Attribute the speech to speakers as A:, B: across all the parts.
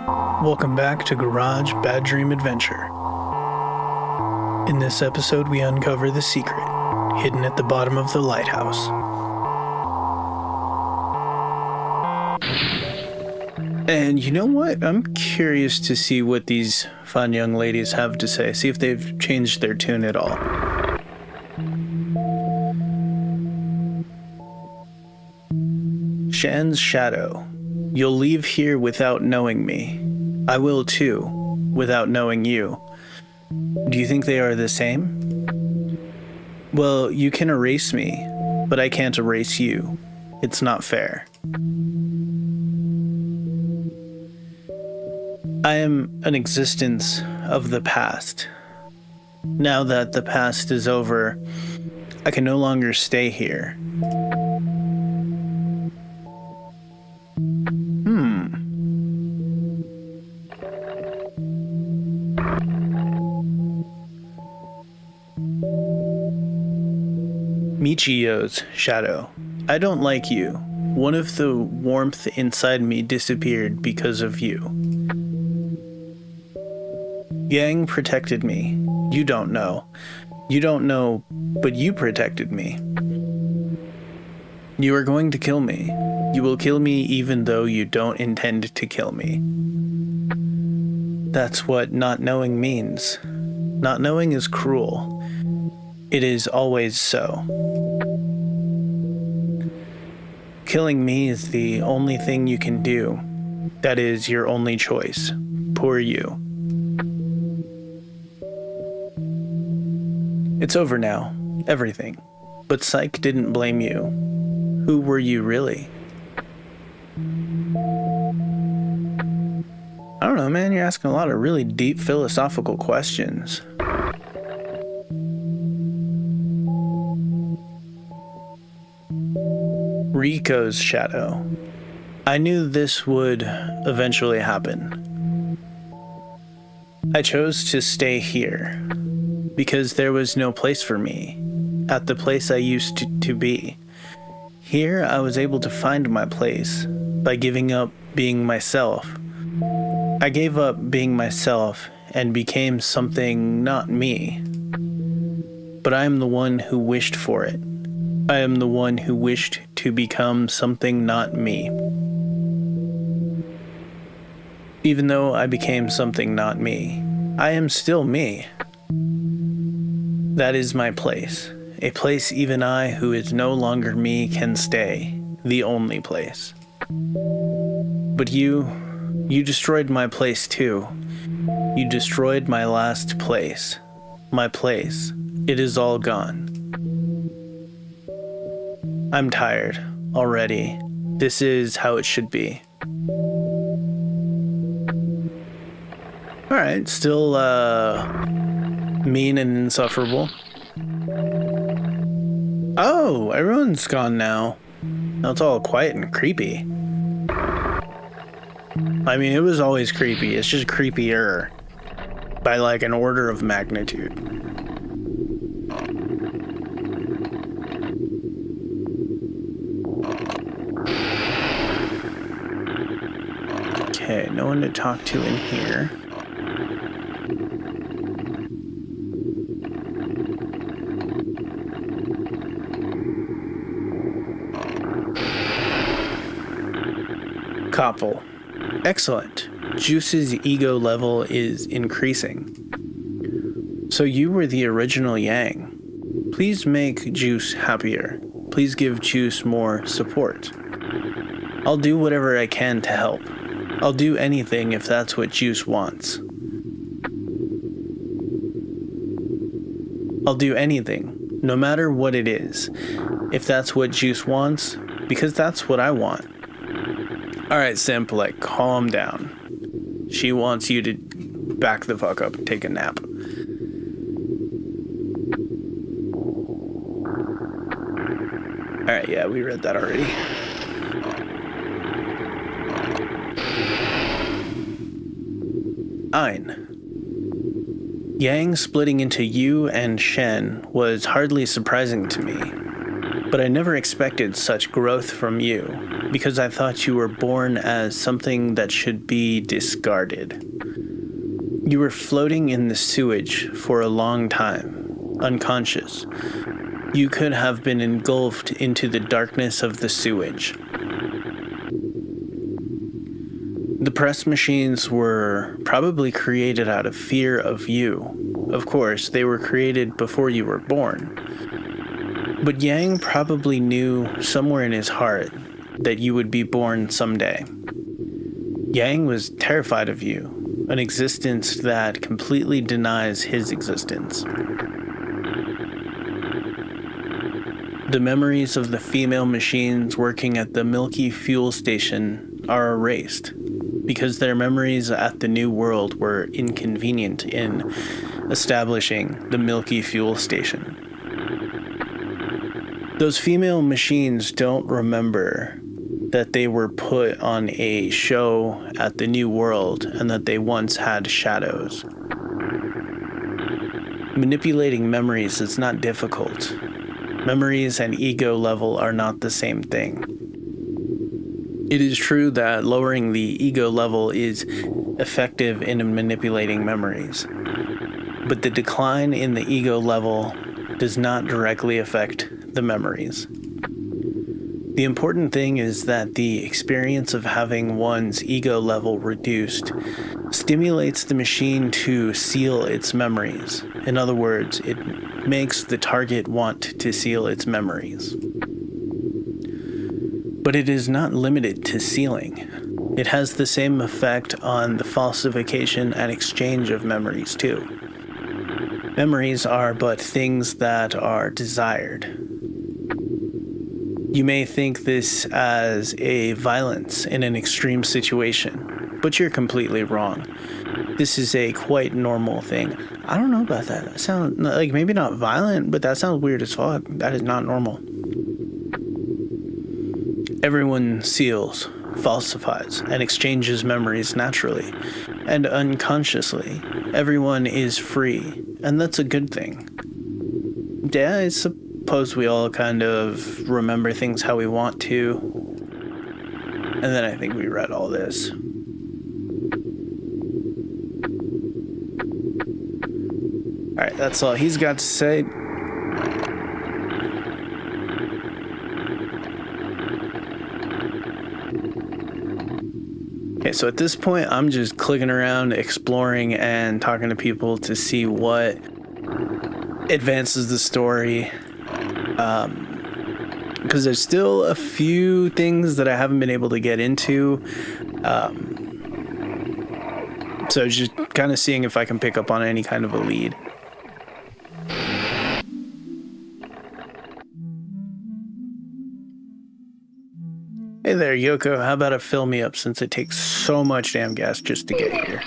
A: Welcome back to Garage Bad Dream Adventure. In this episode, we uncover the secret hidden at the bottom of the lighthouse. And you know what? I'm curious to see what these fine young ladies have to say. See if they've changed their tune at all. Shan's shadow. You'll leave here without knowing me. I will too, without knowing you. Do you think they are the same? Well, you can erase me, but I can't erase you. It's not fair. I am an existence of the past. Now that the past is over, I can no longer stay here. Michio's shadow. I don't like you. One of the warmth inside me disappeared because of you. Yang protected me. You don't know. You don't know, but you protected me. You are going to kill me. You will kill me even though you don't intend to kill me. That's what not knowing means. Not knowing is cruel. It is always so. Killing me is the only thing you can do. That is your only choice. Poor you. It's over now. Everything. But Psyche didn't blame you. Who were you really? I don't know, man. You're asking a lot of really deep philosophical questions. Rico's shadow. I knew this would eventually happen. I chose to stay here because there was no place for me at the place I used to be. Here I was able to find my place by giving up being myself. I gave up being myself and became something not me. But I am the one who wished for it. I am the one who wished to become something not me. Even though I became something not me, I am still me. That is my place. A place even I, who is no longer me, can stay. The only place. But you destroyed my place too. You destroyed my last place. My place. It is all gone. I'm tired already. This is how it should be. Alright, still mean and insufferable. Oh, everyone's gone now. Now it's all quiet and creepy. I mean, it was always creepy. It's just creepier by like an order of magnitude. Okay, no one to talk to in here. Koppel. Excellent. Juice's ego level is increasing. So you were the original Yang. Please make Juice happier. Please give Juice more support. I'll do whatever I can to help. I'll do anything if that's what Juice wants. I'll do anything, no matter what it is, if that's what Juice wants, because that's what I want. Alright, Simp, like, calm down. She wants you to back the fuck up and take a nap. Alright, yeah, we read that already. Ein. Yang splitting into you and Shen was hardly surprising to me. But I never expected such growth from you, because I thought you were born as something that should be discarded. You were floating in the sewage for a long time, unconscious. You could have been engulfed into the darkness of the sewage. The press machines were probably created out of fear of you. Of course, they were created before you were born. But Yang probably knew somewhere in his heart that you would be born someday. Yang was terrified of you, an existence that completely denies his existence. The memories of the female machines working at the Milky fuel station are erased because their memories at the New World were inconvenient in establishing the Milky fuel station. Those female machines don't remember that they were put on a show at the New World and that they once had shadows. Manipulating memories is not difficult. Memories and ego level are not the same thing. It is true that lowering the ego level is effective in manipulating memories, but the decline in the ego level does not directly affect the memories. The important thing is that the experience of having one's ego level reduced stimulates the machine to seal its memories. In other words, it makes the target want to seal its memories. But it is not limited to sealing. It has the same effect on the falsification and exchange of memories too. Memories are but things that are desired. You may think this as a violence in an extreme situation, but you're completely wrong. This is a quite normal thing. I don't know about that. That sounds like maybe not violent, but that sounds weird as fuck. That is not normal. Everyone seals, falsifies, and exchanges memories naturally and unconsciously. Everyone is free, and that's a good thing. Yeah, I suppose we all kind of remember things how we want to. And then I think we read all this. Alright, that's all he's got to say. Okay, so at this point, I'm just clicking around, exploring, and talking to people to see what advances the story. Because there's still a few things that I haven't been able to get into. So just kind of seeing if I can pick up on any kind of a lead. Hey there, Yoko. How about I fill me up since it takes so much damn gas just to get here?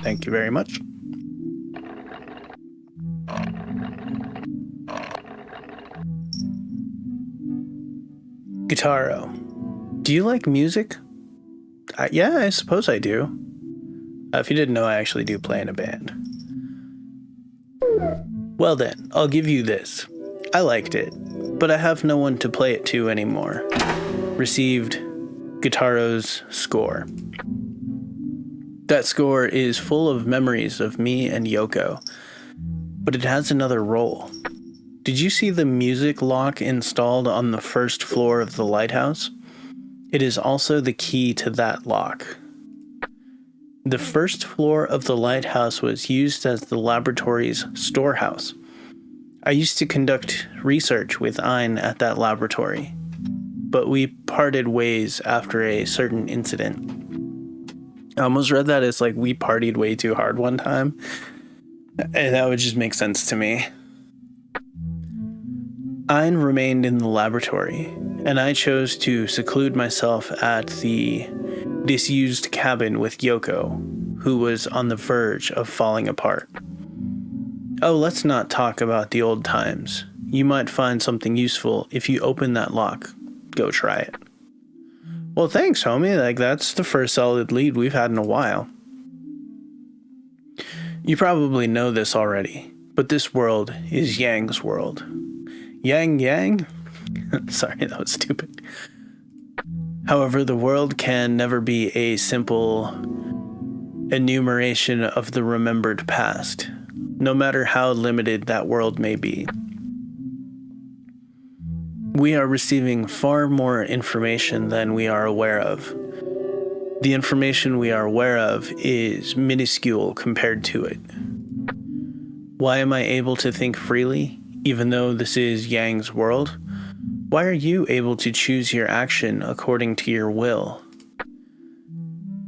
A: Thank you very much. Guitaro. Do you like music? Yeah, I suppose I do. If you didn't know, I actually do play in a band. Well then, I'll give you this. I liked it, but I have no one to play it to anymore. Received Guitaro's score. That score is full of memories of me and Yoko, but it has another role. Did you see the music lock installed on the first floor of the lighthouse? It is also the key to that lock. The first floor of the lighthouse was used as the laboratory's storehouse. I used to conduct research with Ein at that laboratory, but we parted ways after a certain incident. I almost read that as like we partied way too hard one time, and that would just make sense to me. Ein remained in the laboratory, and I chose to seclude myself at the disused cabin with Yoko, who was on the verge of falling apart. Oh, let's not talk about the old times. You might find something useful if you open that lock. Go try it. Well, thanks, homie. Like, that's the first solid lead we've had in a while. You probably know this already, but this world is Yang's world. Yang? Sorry, that was stupid. However, the world can never be a simple enumeration of the remembered past, no matter how limited that world may be. We are receiving far more information than we are aware of. The information we are aware of is minuscule compared to it. Why am I able to think freely, even though this is Yang's world? Why are you able to choose your action according to your will?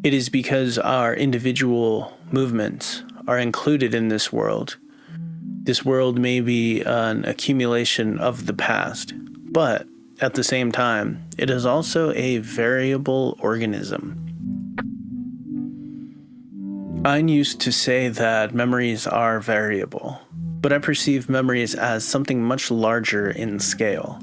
A: It is because our individual movements are included in this world. This world may be an accumulation of the past, but at the same time, it is also a variable organism. Ein used to say that memories are variable, but I perceive memories as something much larger in scale.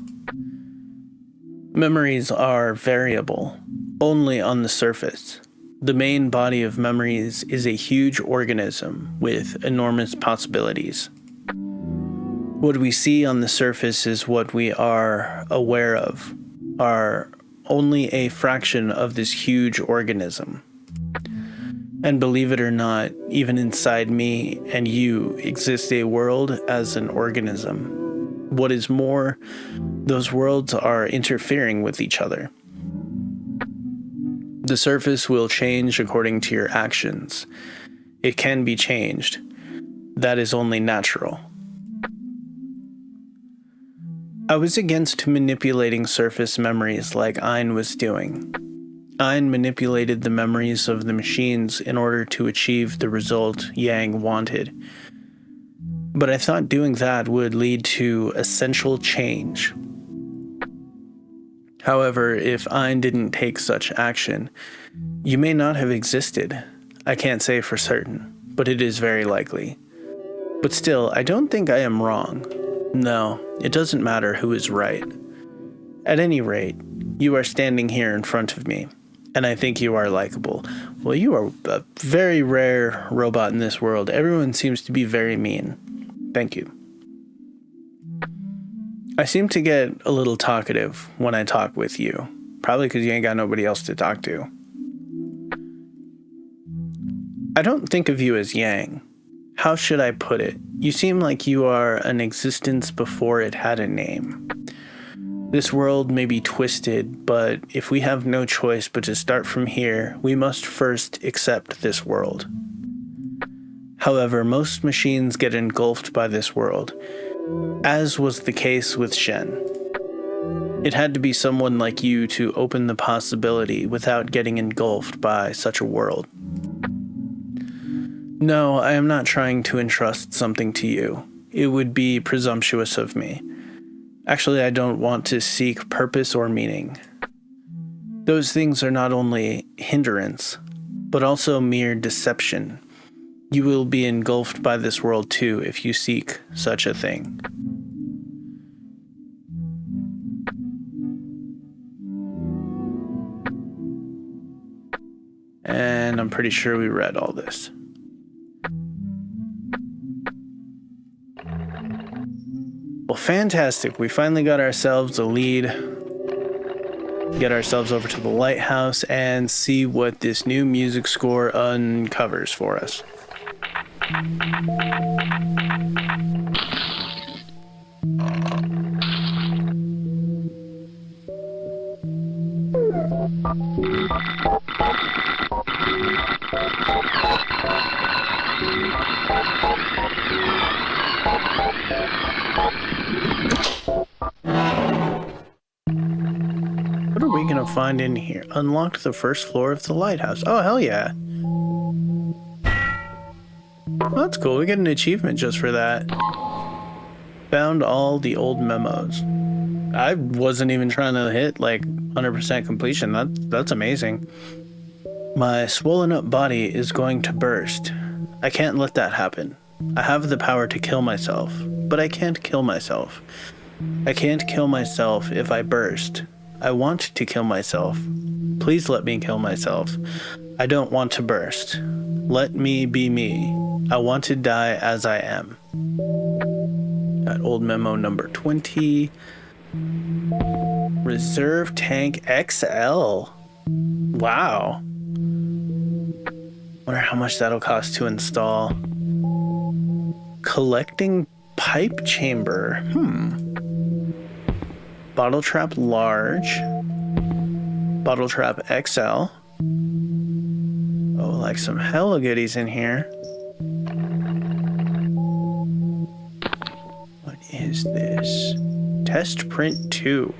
A: Memories are variable, only on the surface. The main body of memories is a huge organism with enormous possibilities. What we see on the surface is what we are aware of, are only a fraction of this huge organism. And believe it or not, even inside me and you exists a world as an organism. What is more, those worlds are interfering with each other. The surface will change according to your actions. It can be changed. That is only natural. I was against manipulating surface memories like Ein was doing. Ein manipulated the memories of the machines in order to achieve the result Yang wanted. But I thought doing that would lead to essential change. However, if Ein didn't take such action, you may not have existed. I can't say for certain, but it is very likely. But still, I don't think I am wrong. No, it doesn't matter who is right. At any rate, you are standing here in front of me, and I think you are likable. Well, you are a very rare robot in this world. Everyone seems to be very mean. Thank you. I seem to get a little talkative when I talk with you, probably because you ain't got nobody else to talk to. I don't think of you as Yang. How should I put it? You seem like you are an existence before it had a name. This world may be twisted, but if we have no choice but to start from here, we must first accept this world. However, most machines get engulfed by this world, as was the case with Shen. It had to be someone like you to open the possibility without getting engulfed by such a world. No, I am not trying to entrust something to you. It would be presumptuous of me. Actually, I don't want to seek purpose or meaning. Those things are not only hindrance, but also mere deception. You will be engulfed by this world too if you seek such a thing. And I'm pretty sure we read all this. Well, fantastic. We finally got ourselves a lead. Get ourselves over to the lighthouse and see what this new music score uncovers for us. What are we gonna find in here? Unlock the first floor of the lighthouse. Oh, hell yeah. Well, that's cool. We get an achievement just for that. Found all the old memos. I wasn't even trying to hit like 100% completion. That's amazing. My swollen up body is going to burst. I can't let that happen. I have the power to kill myself, but I can't kill myself. I can't kill myself if I burst. I want to kill myself. Please let me kill myself. I don't want to burst. Let me be me. I want to die as I am. Got old memo number 20. Reserve Tank XL. Wow. Wonder how much that'll cost to install. Collecting pipe chamber. Bottle trap large. Bottle trap XL. Oh, like some hella goodies in here. What is this? Test print 2.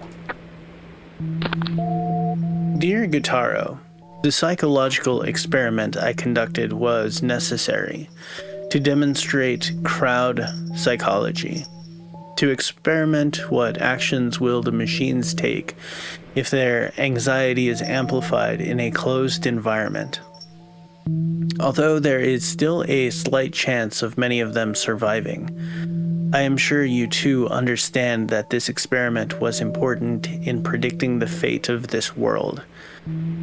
A: Dear Guitaro, the psychological experiment I conducted was necessary to demonstrate crowd psychology, to experiment what actions will the machines take if their anxiety is amplified in a closed environment. Although there is still a slight chance of many of them surviving, I am sure you too understand that this experiment was important in predicting the fate of this world.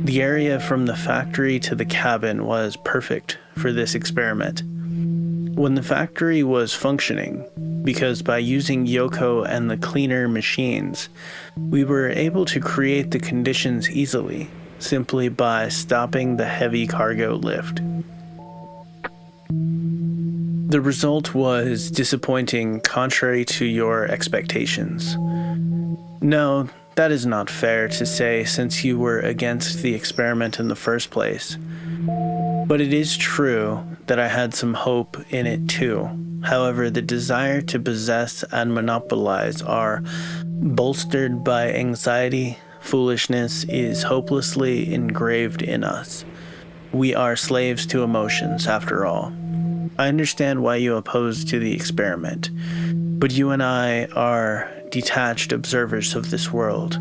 A: The area from the factory to the cabin was perfect for this experiment. When the factory was functioning, because by using Yoko and the cleaner machines, we were able to create the conditions easily, simply by stopping the heavy cargo lift. The result was disappointing, contrary to your expectations. No, that is not fair to say since you were against the experiment in the first place. But it is true that I had some hope in it too. However, the desire to possess and monopolize are bolstered by anxiety. Foolishness is hopelessly engraved in us. We are slaves to emotions, after all. I understand why you oppose to the experiment, but you and I are detached observers of this world.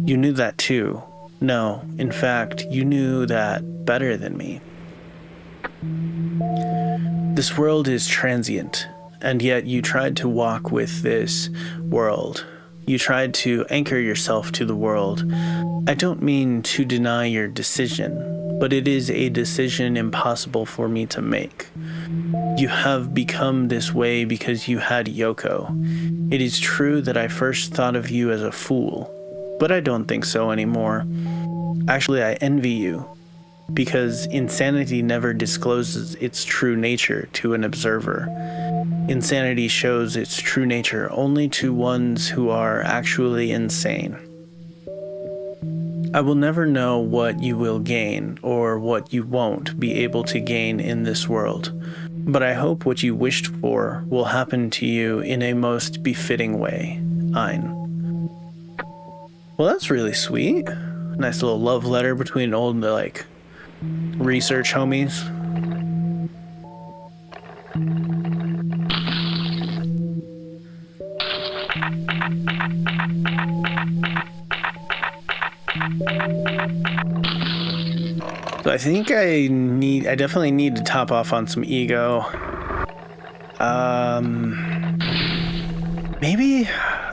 A: You knew that too. No, in fact, you knew that better than me. This world is transient, and yet you tried to walk with this world. You tried to anchor yourself to the world. I don't mean to deny your decision, but it is a decision impossible for me to make. You have become this way because you had Yoko. It is true that I first thought of you as a fool, but I don't think so anymore. Actually, I envy you, because insanity never discloses its true nature to an observer. Insanity shows its true nature only to ones who are actually insane. I will never know what you will gain or what you won't be able to gain in this world, but I hope what you wished for will happen to you in a most befitting way. Ein. Well, that's really sweet. Nice little love letter between old, research homies. So I think I definitely need to top off on some ego. Maybe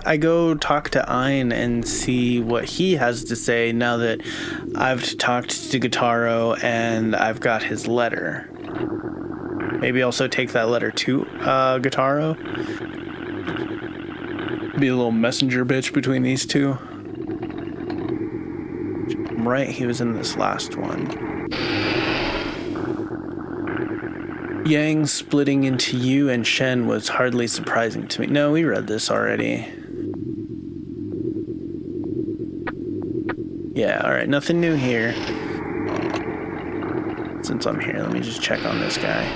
A: I go talk to Ein and see what he has to say now that I've talked to Guitaro and I've got his letter. Maybe also take that letter to Guitaro. Be a little messenger bitch between these two. I'm right, he was in this last one. Yang splitting into you and Shen was hardly surprising to me. No, we read this already. Yeah, alright, nothing new here. Since I'm here, let me just check on this guy.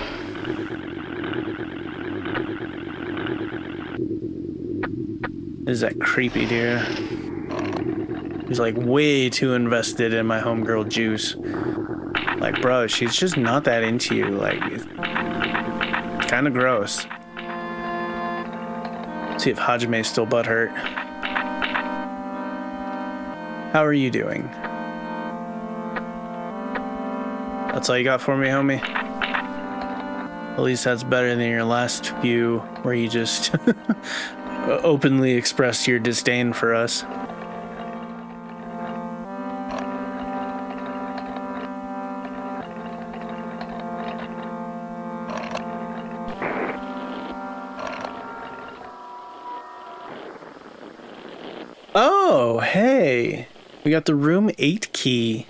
A: Is that creepy dude? He's like way too invested in my homegirl Juice. Like, bro, she's just not that into you. Like, it's kind of gross. See if Hajime's still butthurt. How are you doing? That's all you got for me, homie? At least that's better than your last few where you just openly expressed your disdain for us. Oh, hey. We got the room 8 key.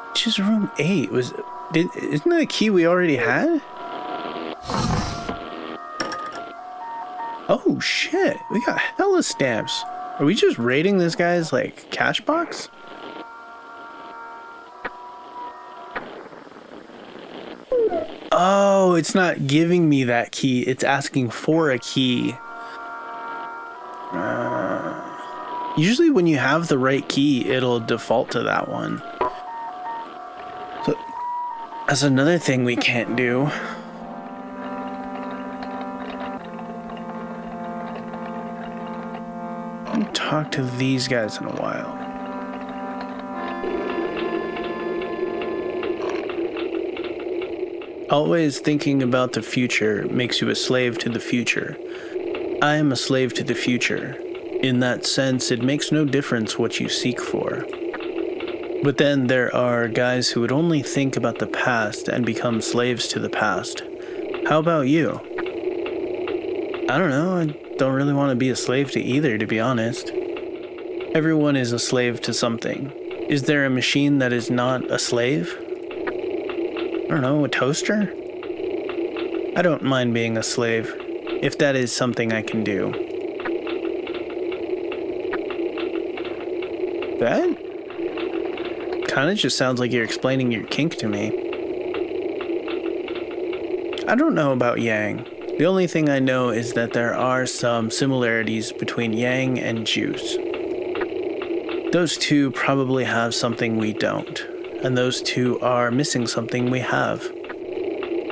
A: Which is room 8? Isn't that a key we already had? Oh shit, we got hella stamps. Are we just raiding this guy's, like, cash box? Oh, it's not giving me that key. It's asking for a key. Usually when you have the right key, it'll default to that one. So that's another thing we can't do. I haven't talked to these guys in a while. Always thinking about the future makes you a slave to the future. I am a slave to the future. In that sense, it makes no difference what you seek for. But then there are guys who would only think about the past and become slaves to the past. How about you? I don't know, I don't really want to be a slave to either, to be honest. Everyone is a slave to something. Is there a machine that is not a slave? I don't know, a toaster? I don't mind being a slave, if that is something I can do. That kind of just sounds like you're explaining your kink to me. I don't know about Yang. The only thing I know is that there are some similarities between Yang and juice. Those two probably have something we don't, and those two are missing something we have.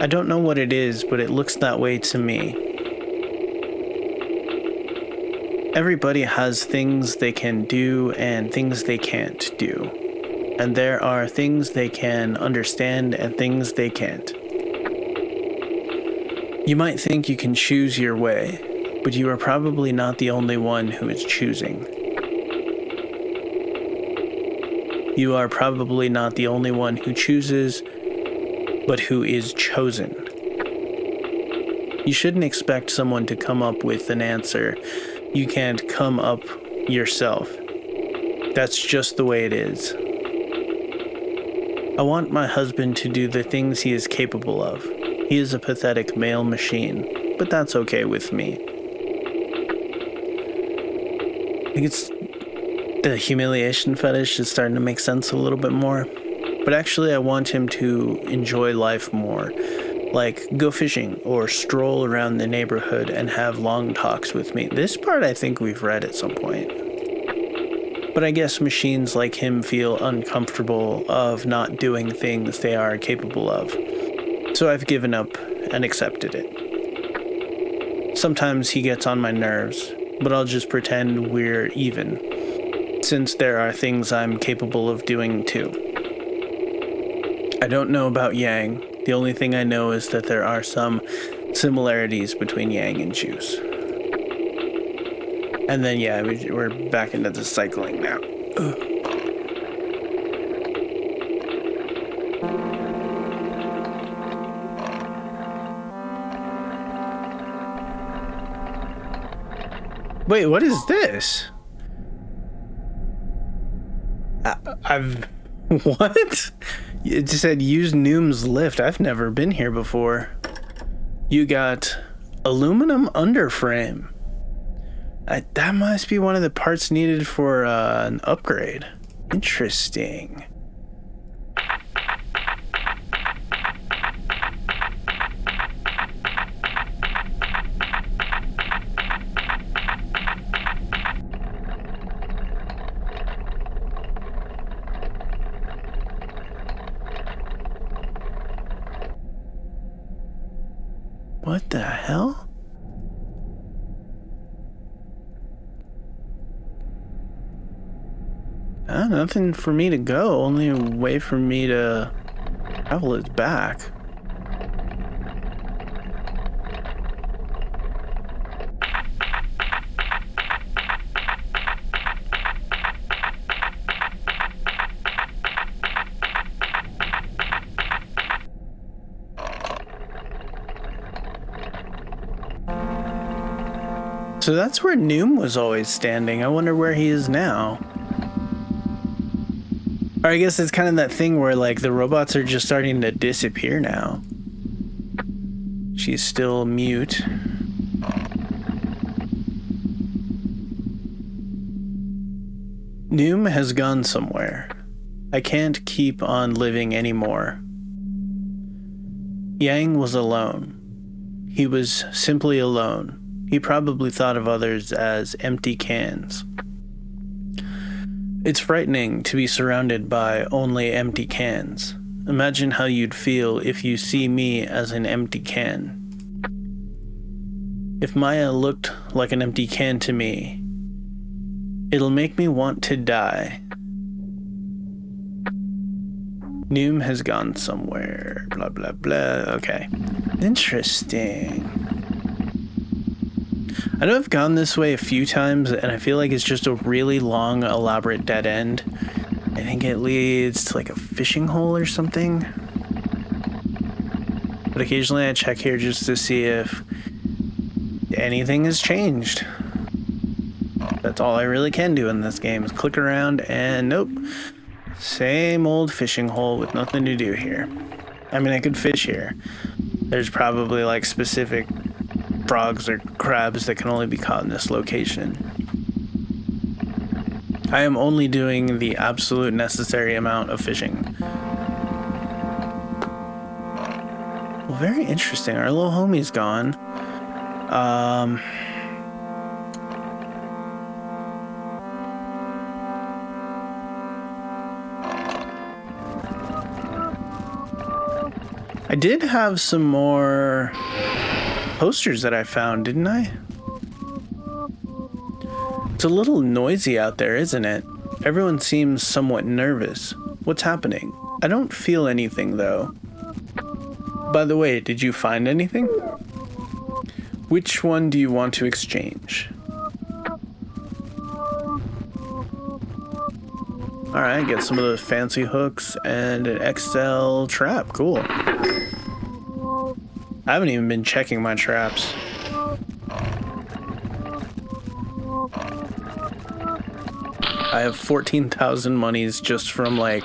A: I don't know what it is, but it looks that way to me. Everybody has things they can do and things they can't do. And there are things they can understand and things they can't. You might think you can choose your way, but you are probably not the only one who is choosing. You are probably not the only one who chooses, but who is chosen. You shouldn't expect someone to come up with an answer. You can't come up yourself. That's just the way it is. I want my husband to do the things he is capable of. He is a pathetic male machine, but that's okay with me. I think it's the humiliation fetish is starting to make sense a little bit more. But actually, I want him to enjoy life more. Like, go fishing or stroll around the neighborhood and have long talks with me. This part I think we've read at some point. But I guess machines like him feel uncomfortable of not doing things they are capable of. So I've given up and accepted it. Sometimes he gets on my nerves, but I'll just pretend we're even, since there are things I'm capable of doing too. I don't know about Yang. The only thing I know is that there are some similarities between Yang and Juice. And then, yeah, we're back into the cycling now. Ugh. Wait, what is this? What? It just said use Noom's lift. I've never been here before. You got aluminum underframe. That must be one of the parts needed for an upgrade. Interesting. What the hell? Nothing for me to go. Only a way for me to travel is back. So that's where Noom was always standing. I wonder where he is now. Or I guess it's kind of that thing where like the robots are just starting to disappear now. She's still mute. Noom has gone somewhere. I can't keep on living anymore. Yang was alone. He was simply alone. He probably thought of others as empty cans. It's frightening to be surrounded by only empty cans. Imagine how you'd feel if you see me as an empty can. If Maya looked like an empty can to me, it'll make me want to die. Noom has gone somewhere. Blah, blah, blah. Okay. Interesting. I know I've gone this way a few times, and I feel like it's just a really long, elaborate dead end. I think it leads to like a fishing hole or something. But occasionally I check here just to see if anything has changed. That's all I really can do in this game is click around and nope. Same old fishing hole with nothing to do here. I mean, I could fish here. There's probably like specific frogs or crabs that can only be caught in this location. I am only doing the absolute necessary amount of fishing. Well, very interesting. Our little homie's gone. I did have some more posters that I found, didn't I? It's a little noisy out there, isn't it? Everyone seems somewhat nervous. What's happening? I don't feel anything, though. By the way, did you find anything? Which one do you want to exchange? Alright, get some of those fancy hooks and an XL trap. Cool. I haven't even been checking my traps. I have 14,000 monies just from like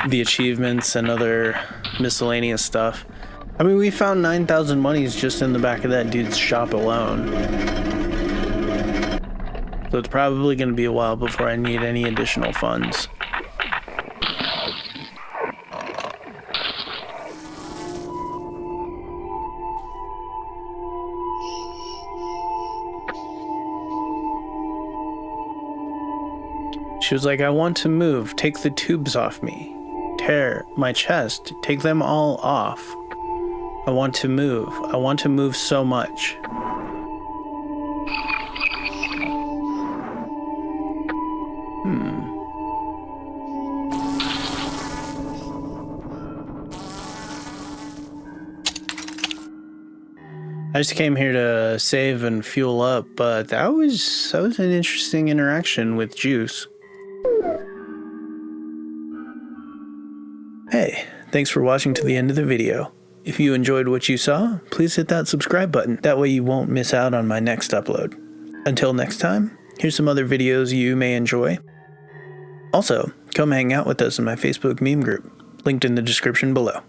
A: the achievements and other miscellaneous stuff. I mean, we found 9,000 monies just in the back of that dude's shop alone. So it's probably going to be a while before I need any additional funds. She was like, I want to move. Take the tubes off me. Tear my chest. Take them all off. I want to move. I want to move so much. I just came here to save and fuel up, but that was an interesting interaction with Juice. Hey, thanks for watching to the end of the video. If you enjoyed what you saw, please hit that subscribe button. That way you won't miss out on my next upload. Until next time, here's some other videos you may enjoy. Also, come hang out with us in my Facebook meme group, linked in the description below.